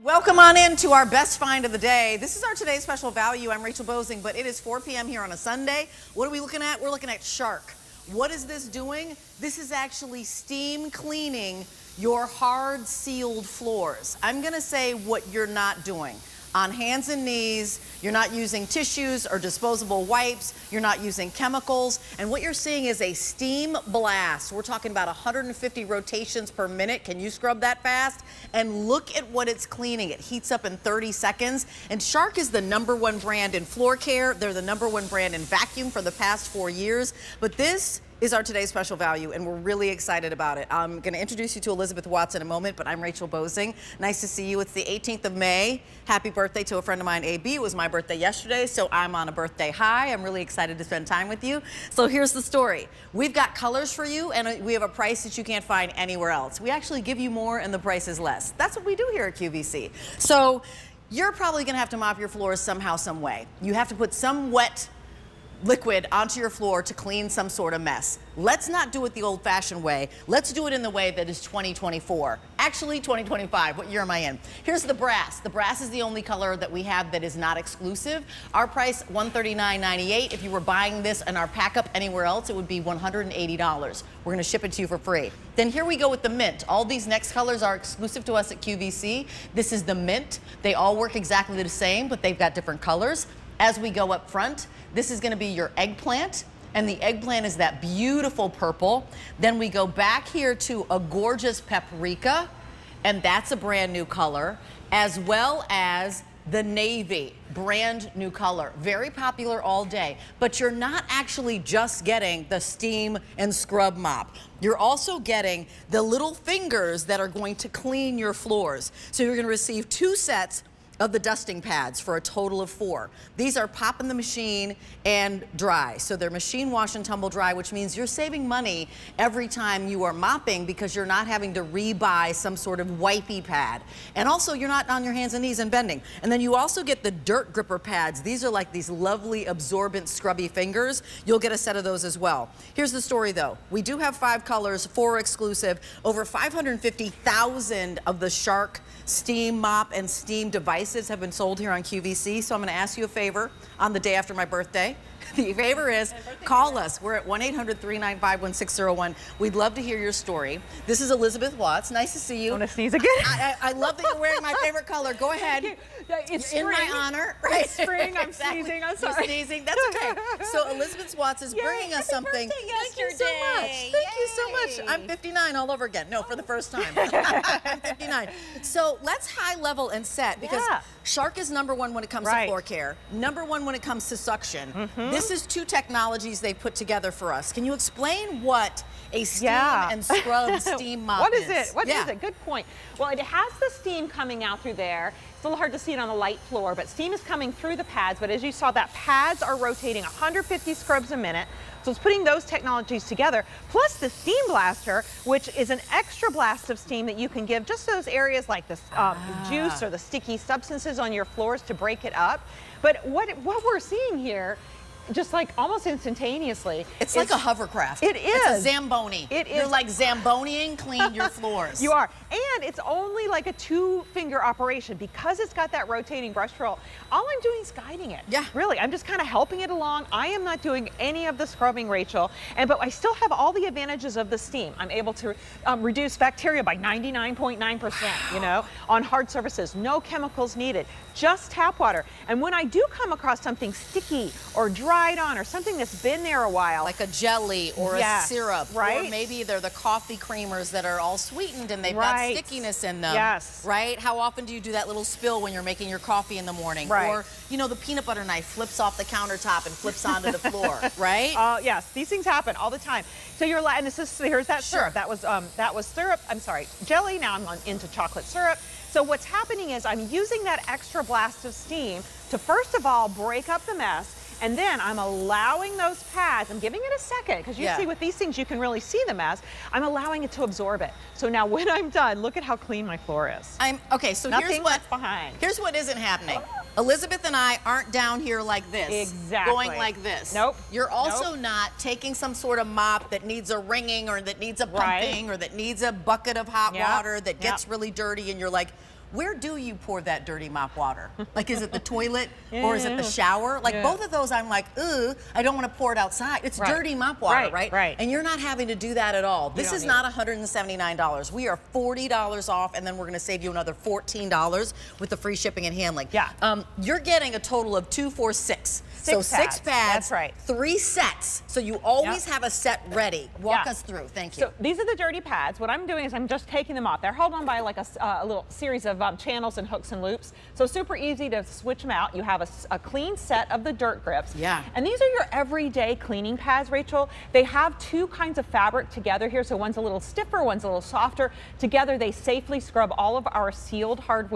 Welcome on in to our best find of the day. This is our today's special value. I'm Rachel Bosing, but it is 4 p.m. here on a Sunday. What are we looking at? We're looking at Shark. What is this doing? This is actually steam cleaning your hard sealed floors. I'm gonna say what you're not doing. On hands and knees, you're not using tissues or disposable wipes, you're not using chemicals, and what you're seeing is a steam blast. We're talking about 150 rotations per minute. Can you scrub that fast? And look at what it's cleaning. It heats up in 30 seconds. And Shark is the #1 brand in floor care. They're the #1 brand in vacuum for the past 4 years. But this is our today's special value, and we're really excited about it. I'm going to introduce you to Elizabeth Watts in a moment, but I'm Rachel Bosing. Nice to see you. It's the 18th of May. Happy birthday to a friend of mine, AB. It was my birthday yesterday, so I'm on a birthday high. I'm really excited to spend time with you. So here's the story. We've got colors for you, and we have a price that you can't find anywhere else. We actually give you more, and the price is less. That's what we do here at QVC. So you're probably going to have to mop your floors somehow, some way. You have to put some wet liquid onto your floor to clean some sort of mess. Let's not do it the old-fashioned way. Let's do it in the way that is 2024. Actually, 2025. What year am I in? Here's the brass. The brass is the only color that we have that is not exclusive. Our price, $139.98. If you were buying this in our pack-up anywhere else, it would be $180. We're going to ship it to you for free. Then here we go with the mint. All these next colors are exclusive to us at QVC. This is the mint. They all work exactly the same, but they've got different colors. As we go up front, this is going to be your eggplant, and the eggplant is that beautiful purple. Then we go back here to a gorgeous paprika, and that's a brand new color, as well as the navy, brand new color. Very popular all day, but you're not actually just getting the steam and scrub mop. You're also getting the little fingers that are going to clean your floors. So you're going to receive 2 sets of the dusting pads for a total of 4. These are pop in the machine and dry. So they're machine wash and tumble dry, which means you're saving money every time you are mopping because you're not having to rebuy some sort of wipey pad. And also you're not on your hands and knees and bending. And then you also get the dirt gripper pads. These are like these lovely absorbent scrubby fingers. You'll get a set of those as well. Here's the story though. We do have 5 colors, 4 exclusive. Over 550,000 of the Shark steam mop and steam devices have been sold here on QVC. So I'm going to ask you a favor on the day after my birthday. The favor is call us. We're at 1-800-395-1601. We'd love to hear your story. This is Elizabeth Watts. Nice to see you. Want to sneeze again? I love that you're wearing my favorite color. Go ahead. It's in my honor. Right? It's spring. I'm Exactly. sneezing. I'm sorry. You're sneezing. That's okay. So Elizabeth Watts is bringing us something. Thank you so much. Thank you so much. I'm 59 all over again. No, for the first time. I'm 59. So let's high level and set because Shark is #1 when it comes to floor care. #1 when it comes to suction. This is 2 technologies they put together for us. Can you explain what a steam and scrub steam mop What is it? What Yeah. is it? Good point. Well, it has the steam coming out through there. It's a little hard to see it on the light floor, but steam is coming through the pads. But as you saw, that pads are rotating 150 scrubs a minute. So it's putting those technologies together, plus the steam blaster, which is an extra blast of steam that you can give just those areas like the juice or the sticky substances on your floors to break it up. But what we're seeing here, just like almost instantaneously. It's like a hovercraft. It is. It's a Zamboni. It is. You're like Zamboniing clean your floors. You are. And it's only like a 2-finger operation because it's got that rotating brush roll. All I'm doing is guiding it. Yeah. Really, I'm just kind of helping it along. I am not doing any of the scrubbing, Rachel. But I still have all the advantages of the steam. I'm able to reduce bacteria by 99.9%, you know, on hard surfaces. No chemicals needed. Just tap water. And when I do come across something sticky or dried on or something that's been there a while. Like a jelly or a syrup. Right. Or maybe they're the coffee creamers that are all sweetened and they've got stickiness in them. Yes. Right? How often do you do that little spill when you're making your coffee in the morning? Right. Or, you know, the peanut butter knife flips off the countertop and flips onto the floor, right? Yes, these things happen all the time. So you're and this is here's that syrup. That was syrup. I'm sorry, jelly. Now I'm into chocolate syrup. So what's happening is I'm using that extra blast of steam to first of all break up the mess. And then I'm allowing those pads, I'm giving it a second, because you see with these things you can really see the mess. I'm allowing it to absorb it. So now when I'm done, look at how clean my floor is. Okay, so Nothing left behind. Here's what isn't happening. Elizabeth and I aren't down here like this. Exactly. Going like this. Nope. You're also not taking some sort of mop that needs a wringing or that needs a pumping or that needs a bucket of hot water that gets really dirty and you're like, where do you pour that dirty mop water? Like, is it the toilet or is it the shower? Like, both of those, I'm like, ugh, I don't want to pour it outside. It's dirty mop water, right? Right. And you're not having to do that at all. This is not $179. We are $40 off, and then we're going to save you another $14 with the free shipping and handling. Yeah. You're getting a total of 2, 4, 6. So 6 pads. That's right. 3 sets. So you always have a set ready. Walk us through. Thank you. So these are the dirty pads. What I'm doing is I'm just taking them off. They're held on by like a little series of channels and hooks and loops. So super easy to switch them out. You have a clean set of the dirt grips. Yeah. And these are your everyday cleaning pads, Rachel. They have 2 kinds of fabric together here. So one's a little stiffer, one's a little softer. Together they safely scrub all of our sealed hard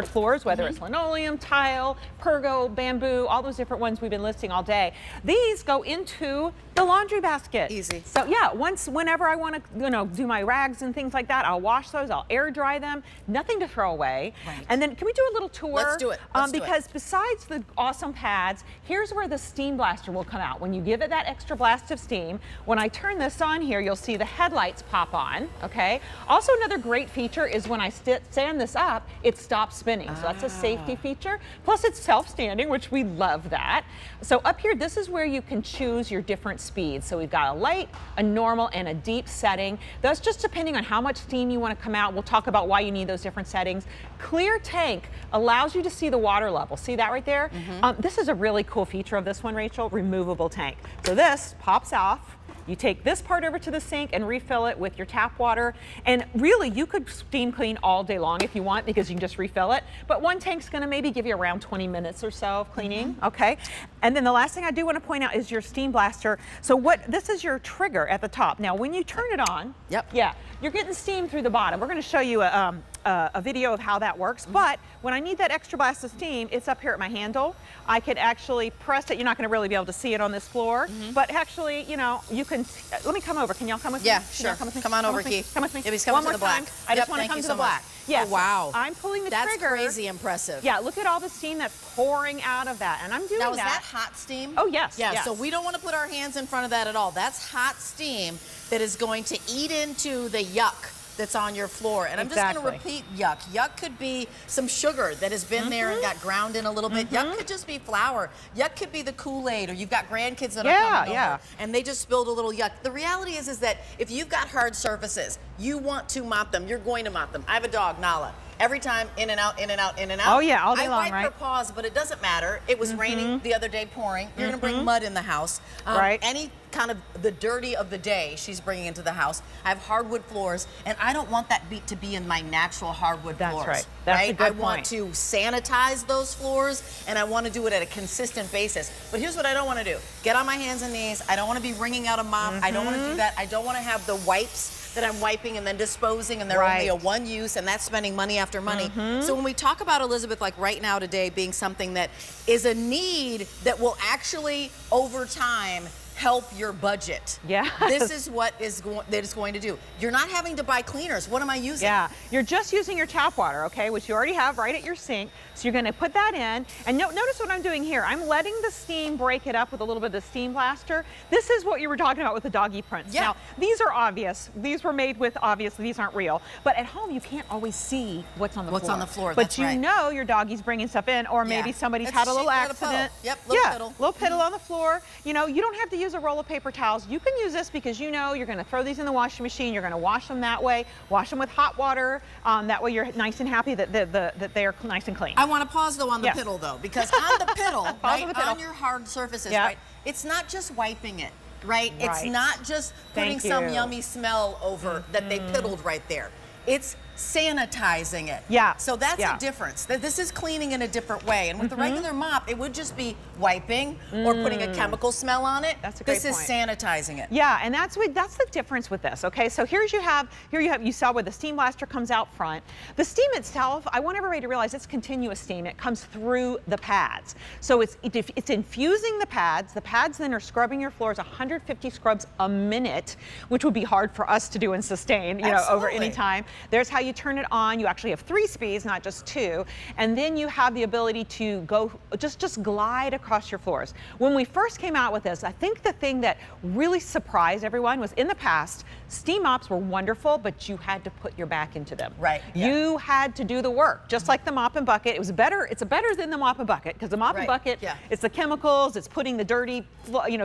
floors, whether it's linoleum, tile, pergo, bamboo, all those different ones we've been listing all day. These go into the laundry basket. Easy. So yeah, whenever I want to, do my rags and things like that, I'll wash those, I'll air dry them, nothing to throw away. Right. And then can we do a little tour? Let's do it. Because besides the awesome pads, here's where the steam blaster will come out. When you give it that extra blast of steam, when I turn this on here, you'll see the headlights pop on, okay? Also another great feature is when I stand this up, it stops spinning. So that's a safety feature. Plus it's self-standing, which we love that. So up here, this is where you can choose your different speeds. So we've got a light, a normal, and a deep setting. That's just depending on how much steam you want to come out. We'll talk about why you need those different settings. Clear tank allows you to see the water level. See that right there? This is a really cool feature of this one, Rachel, removable tank. So this pops off. You take this part over to the sink and refill it with your tap water. And really, you could steam clean all day long if you want, because you can just refill it. But one tank's gonna maybe give you around 20 minutes or so of cleaning, okay? And then the last thing I do wanna point out is your steam blaster. So this is your trigger at the top. Now, when you turn it on, yeah, you're getting steam through the bottom. We're gonna show you a video of how that works. But when I need that extra blast of steam, it's up here at my handle. I could actually press it. You're not going to really be able to see it on this floor, but actually, you can. Let me come over. Can y'all come with me? Yeah, sure. Come on over, Keith. Come with me. If he's coming to the black. I just want to come to the black. Yeah. Oh, wow. I'm pulling the trigger. That's crazy impressive. Yeah, look at all the steam that's pouring out of that, and I'm doing that. Now, is that hot steam? Oh, yes. Yeah, yes. so we don't want to put our hands in front of that at all. That's hot steam that is going to eat into the yuck that's on your floor. And I'm just going to repeat yuck. Yuck could be some sugar that has been there and got ground in a little bit. Yuck could just be flour. Yuck could be the Kool-Aid, or you've got grandkids that are coming over and they just spilled a little yuck. The reality is that if you've got hard surfaces, you want to mop them. You're going to mop them. I have a dog, Nala. Every time, in and out, in and out, in and out. Oh yeah, all day long, right? I wipe her paws, but it doesn't matter. It was raining the other day, pouring. You're gonna bring mud in the house. Any kind of the dirty of the day she's bringing into the house. I have hardwood floors, and I don't want that to be in my natural hardwood floors. That's right. That's a good I want to sanitize those floors, and I want to do it at a consistent basis. But here's what I don't want to do. Get on my hands and knees. I don't want to be wringing out a mop. I don't want to do that. I don't want to have the wipes that I'm wiping and then disposing, and they're only a one use, and that's spending money after money. So when we talk about, Elizabeth, like right now today being something that is a need that will actually over time help your budget. Yeah. This is what that is going to do. You're not having to buy cleaners. What am I using? Yeah, you're just using your tap water, okay, which you already have right at your sink. So you're gonna put that in, and notice what I'm doing here. I'm letting the steam break it up with a little bit of the steam blaster. This is what you were talking about with the doggy prints. Yeah. Now, these are obvious. These were made with, obviously, these aren't real. But at home, you can't always see what's on the floor. What's on the floor, But that's you right. know your doggy's bringing stuff in, or maybe somebody's had a little accident. Yep, little piddle. Little piddle on the floor. You don't have to use a roll of paper towels. You can use this because you're gonna throw these in the washing machine. You're gonna wash them that way. Wash them with hot water. That way you're nice and happy that they are nice and clean. I want to pause though on the piddle though, because on the piddle, on your hard surfaces, right, it's not just wiping it, right? It's not just putting some yummy smell over that they piddled right there. It's sanitizing it. Yeah. So that's a difference. This is cleaning in a different way. And with the regular mop, it would just be wiping or putting a chemical smell on it. That's a great point. This is sanitizing it. Yeah, and that's the difference with this. Okay, so here you saw where the steam blaster comes out front. The steam itself, I want everybody to realize it's continuous steam. It comes through the pads. So it's infusing the pads. The pads then are scrubbing your floors 150 scrubs a minute, which would be hard for us to do and sustain, over any time. There's how you you turn it on. You actually have 3 speeds, not just 2. And then you have the ability to go, just glide across your floors. When we first came out with this, I think the thing that really surprised everyone was, in the past, steam mops were wonderful, but you had to put your back into them. Right. Yeah. You had to do the work, just like the mop and bucket. It was better. It's better than the mop and bucket, because the mop and bucket, it's the chemicals. It's putting the dirty,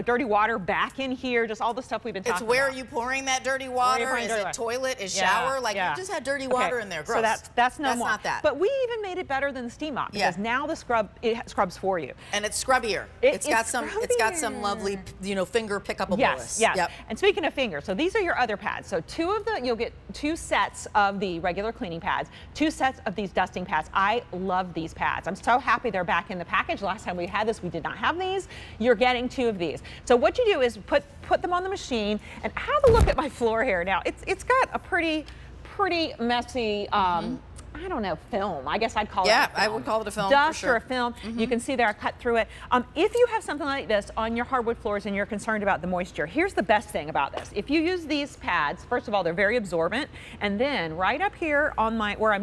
dirty water back in here. Just all the stuff we've been talking about. It's where are you pouring that dirty water? Is it toilet? Is shower? Like you just had dirty water in there. Gross. So that's no more. Not that. But we even made it better than the steam mop, because now the it scrubs for you. And it's scrubbier. It's got some lovely, finger pickupable. Yes. Yep. And speaking of fingers, so these are your other pads. So you'll get 2 sets of the regular cleaning pads, 2 sets of these dusting pads. I love these pads. I'm so happy they're back in the package. Last time we had this, we did not have these. You're getting 2 of these. So what you do is put them on the machine, and have a look at my floor here. Now it's got a pretty messy, I don't know, film. I guess I'd call it a film. I would call it a film. Dust for sure. or a film. You can see there I cut through it. If you have something like this on your hardwood floors and you're concerned about the moisture, here's the best thing about this. If you use these pads, first of all, they're very absorbent. And then right up here on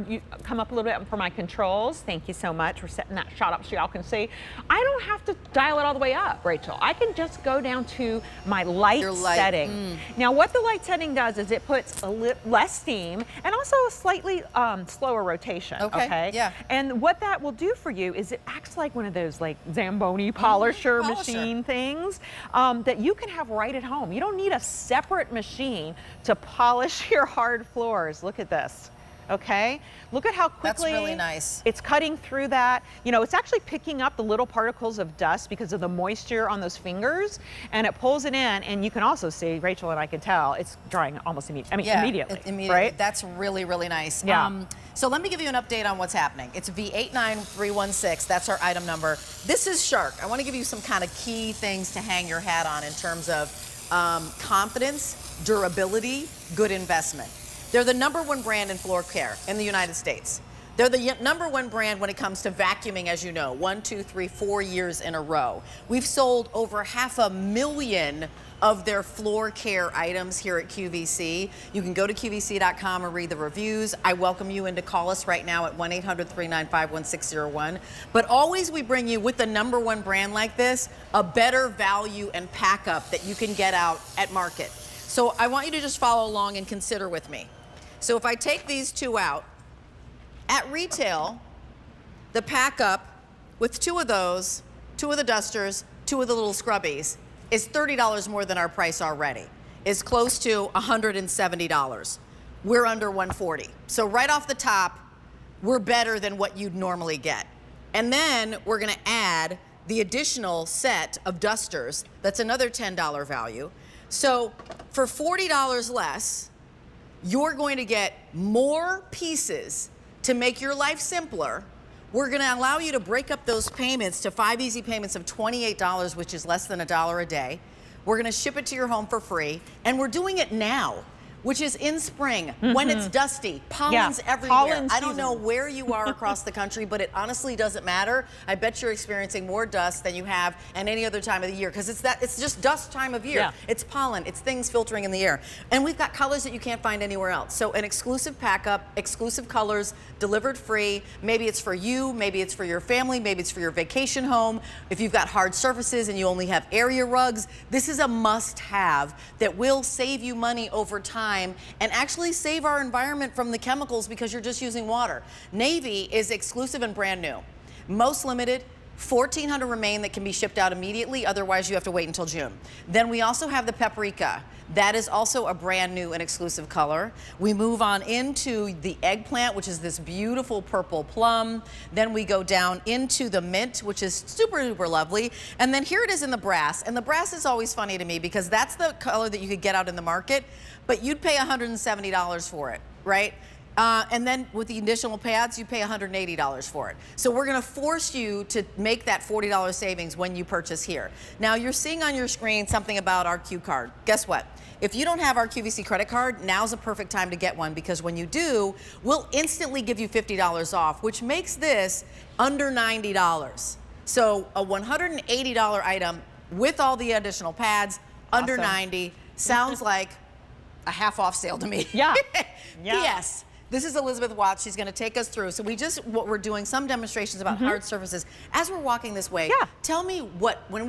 you come up a little bit for my controls. Thank you so much for setting that shot up so y'all can see. I don't have to dial it all the way up, Rachel. I can just go down to my light setting. Now what the light setting does is it puts less steam and also a slightly slower rotation. Okay. Yeah. And what that will do for you is it acts like one of those like Zamboni polisher machine things that you can have right at home. You don't need a separate machine to polish your hard floors. Look at this. Okay, look at how quickly that's really nice. It's cutting through that. It's actually picking up the little particles of dust because of the moisture on those fingers, and it pulls it in. And you can also see, Rachel and I can tell, it's drying almost immediately. Immediately. Right? That's really, really nice. Yeah. So let me give you an update on what's happening. It's V89316. That's our item number. This is Shark. I want to give you some kind of key things to hang your hat on in terms of confidence, durability, good investment. They're the #1 brand in floor care in the United States. They're the #1 brand when it comes to vacuuming, as you know, 1, 2, 3, 4 years in a row. We've sold over 500,000 of their floor care items here at QVC. You can go to QVC.com and read the reviews. I welcome you in to call us right now at 1-800-395-1601. But always we bring you, with the #1 brand like this, a better value and pack up that you can get out at market. So I want you to just follow along and consider with me. So if I take these 2 out, at retail, the pack up with 2 of those, 2 of the dusters, 2 of the little scrubbies, is $30 more than our price already. Is close to $170. We're under $140. So right off the top, we're better than what you'd normally get. And then we're gonna add the additional set of dusters. That's another $10 value. So for $40 less, you're going to get more pieces to make your life simpler. We're going to allow you to break up those payments to 5 easy payments of $28, which is less than $1 a day. We're going to ship it to your home for free, and we're doing it now, which is in spring, when it's dusty. Pollen's everywhere. I don't know where you are across the country, but it honestly doesn't matter. I bet you're experiencing more dust than you have at any other time of the year, because it's just dust time of year. It's pollen, it's things filtering in the air. And we've got colors that you can't find anywhere else. So an exclusive pack up, exclusive colors, delivered free. Maybe it's for you, maybe it's for your family, maybe it's for your vacation home. If you've got hard surfaces and you only have area rugs, this is a must-have that will save you money over time and actually save our environment from the chemicals, because you're just using water. Navy is exclusive and brand new. Most limited, 1,400 remain that can be shipped out immediately. Otherwise, you have to wait until June. Then we also have the Paprika. That is also a brand new and exclusive color. We move on into the Eggplant, which is this beautiful purple plum. Then we go down into the Mint, which is super, super lovely. And then here it is in the Brass. And the Brass is always funny to me, because that's the color that you could get out in the market, but you'd pay $170 for it, right? And then with the additional pads, you pay $180 for it. So we're gonna force you to make that $40 savings when you purchase here. Now you're seeing on your screen something about our Q card. Guess what? If you don't have our QVC credit card, now's a perfect time to get one, because when you do, we'll instantly give you $50 off, which makes this under $90. So a $180 item with all the additional pads, under $90, sounds like a half off sale to me. Yeah. Yes. This is Elizabeth Watts. She's going to take us through. So we're doing some demonstrations about hard surfaces. As we're walking this way, Yeah. tell me when we